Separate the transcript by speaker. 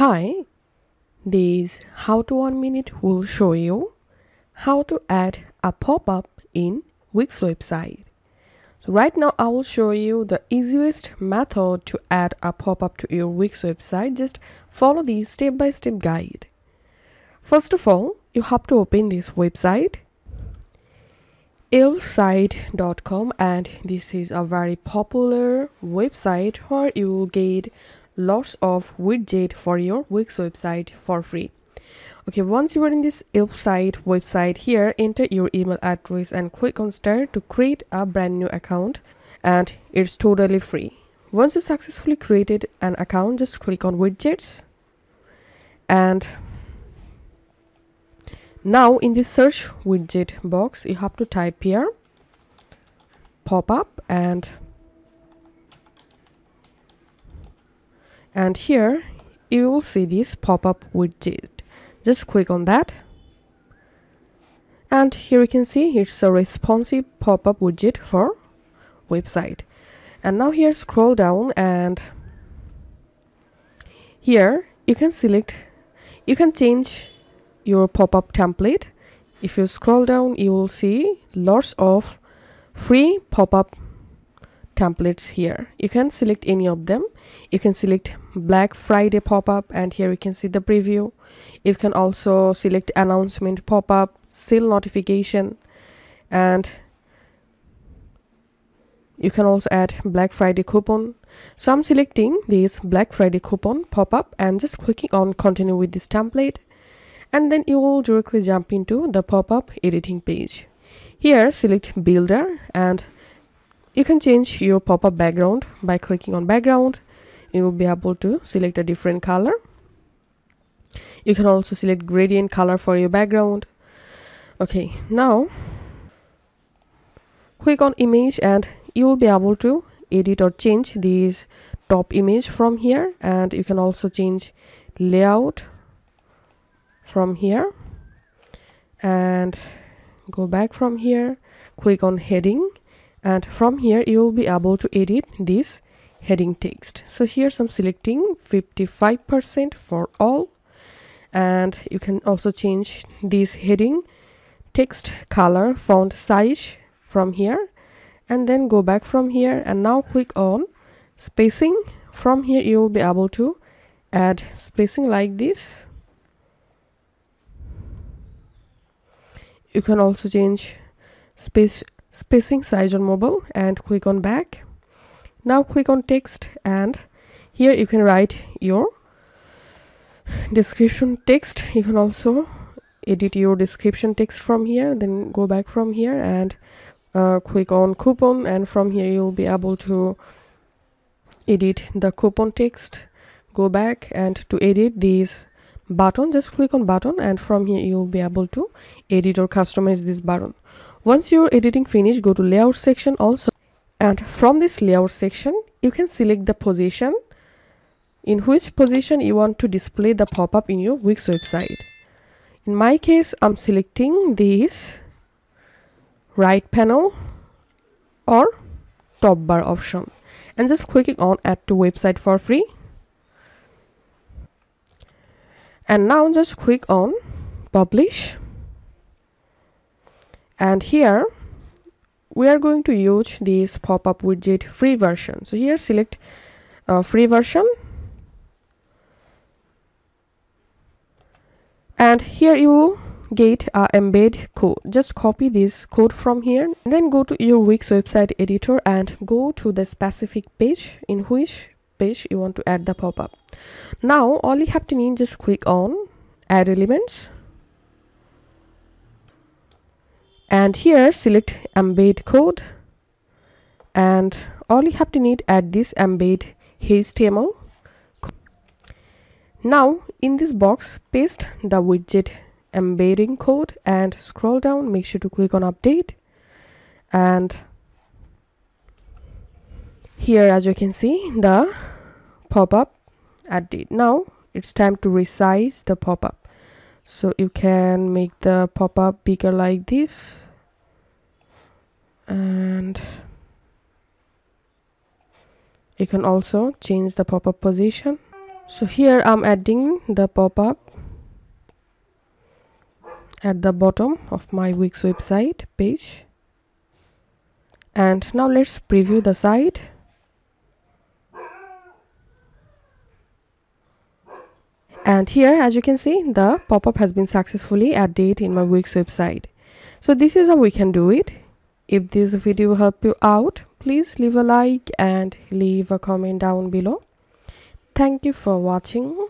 Speaker 1: Hi, this How to 1 Minute will show you how to add a pop-up in Wix website. So right now I will show you the easiest method to add a pop-up to your Wix website. Just follow the step-by-step guide. First of all, you have to open this website elfsite.com, and this is a very popular website where you will get lots of widget for your Wix website for free. Okay, once you are in this Elfsite website, here enter your email address and click on start to create a brand new account, and it's totally free. Once you successfully created an account, just click on widgets, and now in the search widget box you have to type here pop-up, and here you will see this pop-up widget. Just click on that, and here you can see it's a responsive pop-up widget for website. And now here scroll down, and here you can change your pop-up template. If you scroll down, you will see lots of free pop-up templates here. You can select any of them. You can select Black Friday pop-up, and here you can see the preview. You can also select announcement pop-up, sale notification, and you can also add Black Friday coupon. So I'm selecting this Black Friday coupon pop-up and just clicking on continue with this template, and then you will directly jump into the pop-up editing page. Here select builder, and you can change your pop-up background by clicking on background. You will be able to select a different color. You can also select gradient color for your background. Okay, now click on image, and you will be able to edit or change this top image from here, and you can also change layout from here, and go back from here, click on heading, and from here you will be able to edit this heading text. So here I'm selecting 55% for all, and you can also change this heading text color font size from here, and then go back from here, and now click on spacing. From here you will be able to add spacing like this. You can also change spacing size on mobile, and click on back. Now click on text, and here you can write your description text. You can also edit your description text from here, then go back from here and click on coupon, and from here you'll be able to edit the coupon text. Go back, and to edit these button, just click on button, and from here you'll be able to edit or customize this button. Once your editing finished, go to layout section also, and from this layout section you can select the position, in which position you want to display the pop-up in your Wix website. In my case, I'm selecting this right panel or top bar option, and just clicking on add to website for free. And now just click on publish, and here we are going to use this pop-up widget free version. So here select free version, and here you will get a embed code. Just copy this code from here, and then go to your Wix website editor and go to the specific page in which page you want to add the pop-up. Now all you have to need, just click on add elements, and here select embed code, and all you have to need, add this embed HTML. Now in this box paste the widget embedding code and scroll down, make sure to click on update, and here as you can see the pop-up added. Now it's time to resize the pop-up, so you can make the pop-up bigger like this, and you can also change the pop-up position. So here I'm adding the pop-up at the bottom of my Wix website page. And now let's preview the site. And here, as you can see, the pop-up has been successfully added in my Wix website. So this is how we can do it. If this video helped you out, please leave a like and leave a comment down below. Thank you for watching.